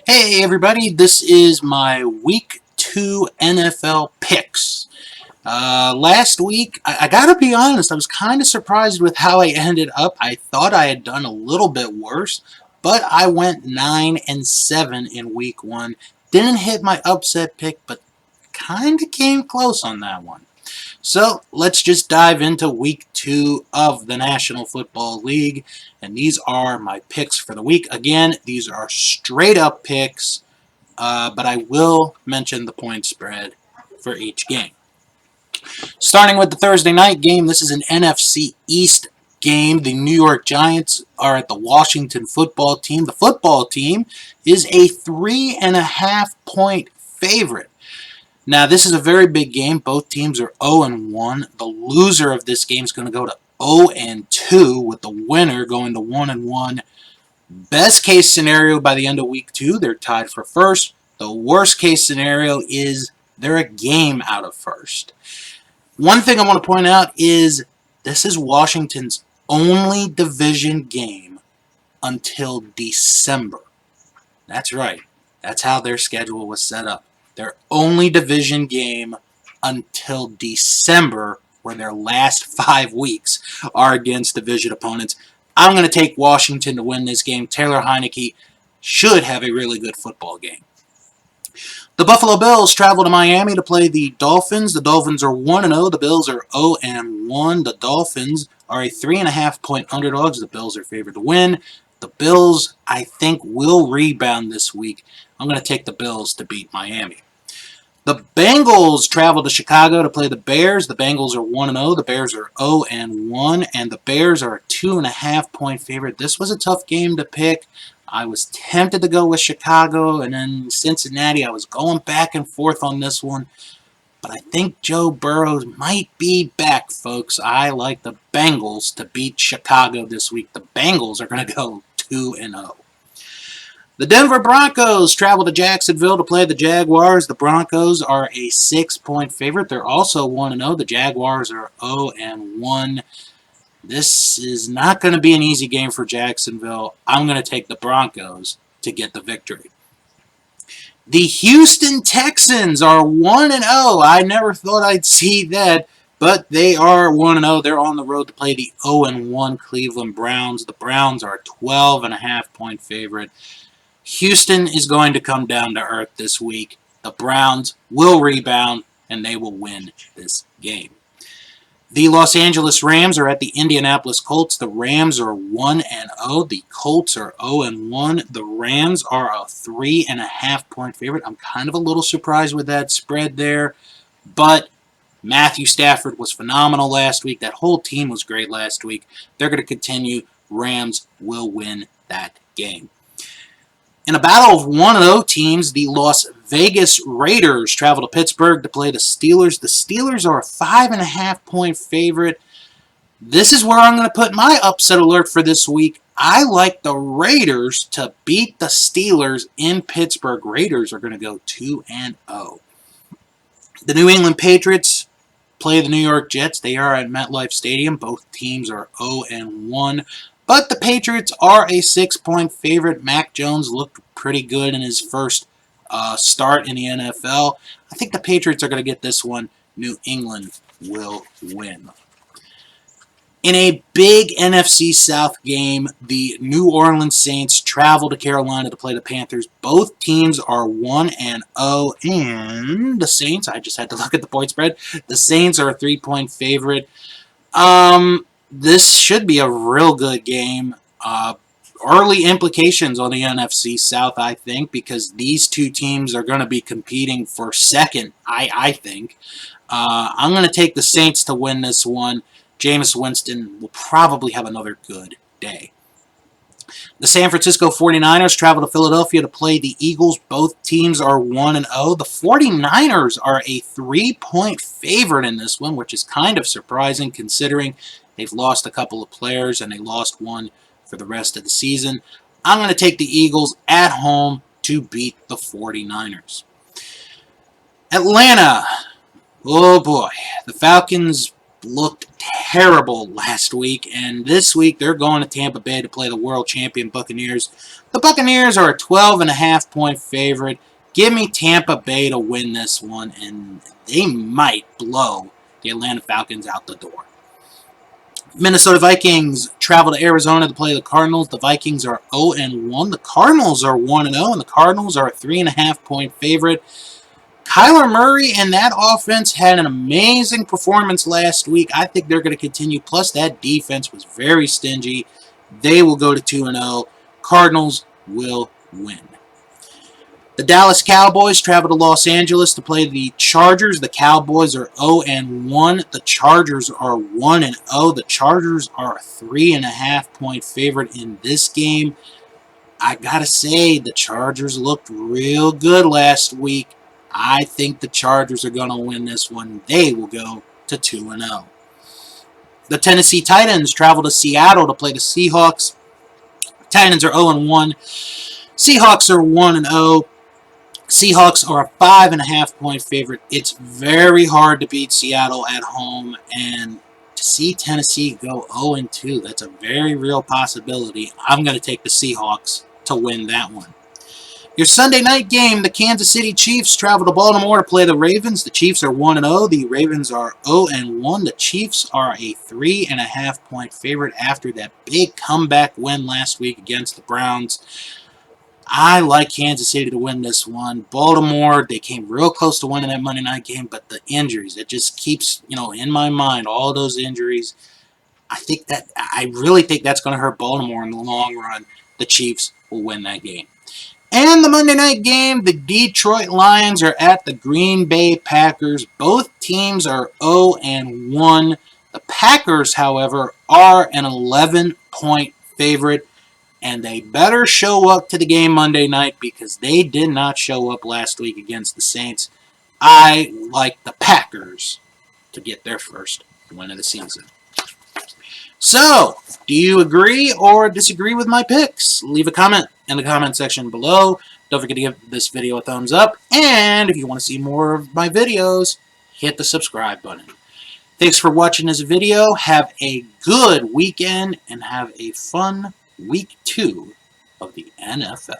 Hey everybody, this is my Week 2 NFL picks. Last week, I gotta be honest, I was kind of surprised with how I ended up. I thought I had done a little bit worse, but I went 9-7 in Week 1. Didn't hit my upset pick, but kind of came close on that one. So let's just dive into Week 2 of the National Football League, and these are my picks for the week. Again, these are straight up picks, but I will mention the point spread for each game. Starting with the Thursday night game, this is an NFC East game. The New York Giants are at the Washington football team. The football team is a 3.5-point favorite. Now, this is a very big game. Both teams are 0-1. The loser of this game is going to go to 0-2, with the winner going to 1-1. Best case scenario, by the end of week 2, they're tied for first. The worst case scenario is they're a game out of first. One thing I want to point out is this is Washington's only division game until December. That's right. That's how their schedule was set up. Their only division game until December, where their last 5 weeks are against division opponents. I'm going to take Washington to win this game. Taylor Heinicke should have a really good football game. The Buffalo Bills travel to Miami to play the Dolphins. The Dolphins are 1-0. The Bills are 0-1. The Dolphins are a 3.5-point underdogs. The Bills are favored to win. The Bills, I think, will rebound this week. I'm going to take the Bills to beat Miami. The Bengals travel to Chicago to play the Bears. The Bengals are 1-0. The Bears are 0-1. And the Bears are a 2.5-point favorite. This was a tough game to pick. I was tempted to go with Chicago, and then Cincinnati. I was going back and forth on this one. But I think Joe Burrow might be back, folks. I like the Bengals to beat Chicago this week. The Bengals are going to go 2-0. The Denver Broncos travel to Jacksonville to play the Jaguars. The Broncos are a 6-point favorite. They're also 1-0. The Jaguars are 0-1. This is not going to be an easy game for Jacksonville. I'm going to take the Broncos to get the victory. The Houston Texans are 1-0. I never thought I'd see that, but they are 1-0. They're on the road to play the 0-1 Cleveland Browns. The Browns are a 12.5-point favorite. Houston is going to come down to earth this week. The Browns will rebound, and they will win this game. The Los Angeles Rams are at the Indianapolis Colts. The Rams are 1-0. The Colts are 0-1. The Rams are a 3.5-point favorite. I'm kind of a little surprised with that spread there, but Matthew Stafford was phenomenal last week. That whole team was great last week. They're going to continue. Rams will win that game. In a battle of 1-0 teams, the Las Vegas Raiders travel to Pittsburgh to play the Steelers. The Steelers are a 5.5-point favorite. This is where I'm going to put my upset alert for this week. I like the Raiders to beat the Steelers in Pittsburgh. Raiders are going to go 2-0. The New England Patriots play the New York Jets. They are at MetLife Stadium. Both teams are 0-1. But the Patriots are a 6-point favorite. Mac Jones looked pretty good in his first start in the NFL. I think the Patriots are going to get this one. New England will win. In a big NFC South game, the New Orleans Saints travel to Carolina to play the Panthers. Both teams are 1-0, and the Saints, I just had to look at the point spread, the Saints are a 3-point favorite. This should be a real good game. Early implications on the NFC South, I think, because these two teams are going to be competing for second, I think. I'm going to take the Saints to win this one. Jameis Winston will probably have another good day. The San Francisco 49ers travel to Philadelphia to play the Eagles. Both teams are 1-0. The 49ers are a 3-point favorite in this one, which is kind of surprising considering they've lost a couple of players and they lost one for the rest of the season. I'm going to take the Eagles at home to beat the 49ers. Atlanta. Oh boy. The Falcons looked terrible last week, and this week they're going to Tampa Bay to play the world champion Buccaneers. The Buccaneers are a 12.5-point favorite. Give me Tampa Bay to win this one, and they might blow the Atlanta Falcons out the door. Minnesota Vikings travel to Arizona to play the Cardinals. The Vikings are 0-1. The Cardinals are 1-0, and the Cardinals are a 3.5-point favorite. Kyler Murray and that offense had an amazing performance last week. I think they're going to continue. Plus, that defense was very stingy. They will go to 2-0. Cardinals will win. The Dallas Cowboys travel to Los Angeles to play the Chargers. The Cowboys are 0-1. The Chargers are 1-0. The Chargers are a 3.5-point favorite in this game. I gotta say, the Chargers looked real good last week. I think the Chargers are going to win this one. They will go to 2-0. The Tennessee Titans travel to Seattle to play the Seahawks. Titans are 0-1. Seahawks are 1-0. Seahawks are a 5.5-point favorite. It's very hard to beat Seattle at home, and to see Tennessee go 0-2, that's a very real possibility. I'm going to take the Seahawks to win that one. Your Sunday night game, the Kansas City Chiefs travel to Baltimore to play the Ravens. The Chiefs are 1-0. The Ravens are 0-1. The Chiefs are a 3.5-point favorite after that big comeback win last week against the Browns. I like Kansas City to win this one. Baltimore, they came real close to winning that Monday night game, but the injuries, it just keeps, in my mind, all those injuries. I really think that's going to hurt Baltimore in the long run. The Chiefs will win that game. And the Monday night game, the Detroit Lions are at the Green Bay Packers. Both teams are 0-1. The Packers, however, are an 11-point favorite, and they better show up to the game Monday night because they did not show up last week against the Saints. I like the Packers to get their first win of the season. So, do you agree or disagree with my picks? Leave a comment in the comment section below. Don't forget to give this video a thumbs up. And if you want to see more of my videos, hit the subscribe button. Thanks for watching this video. Have a good weekend and have a fun week 2 of the NFL.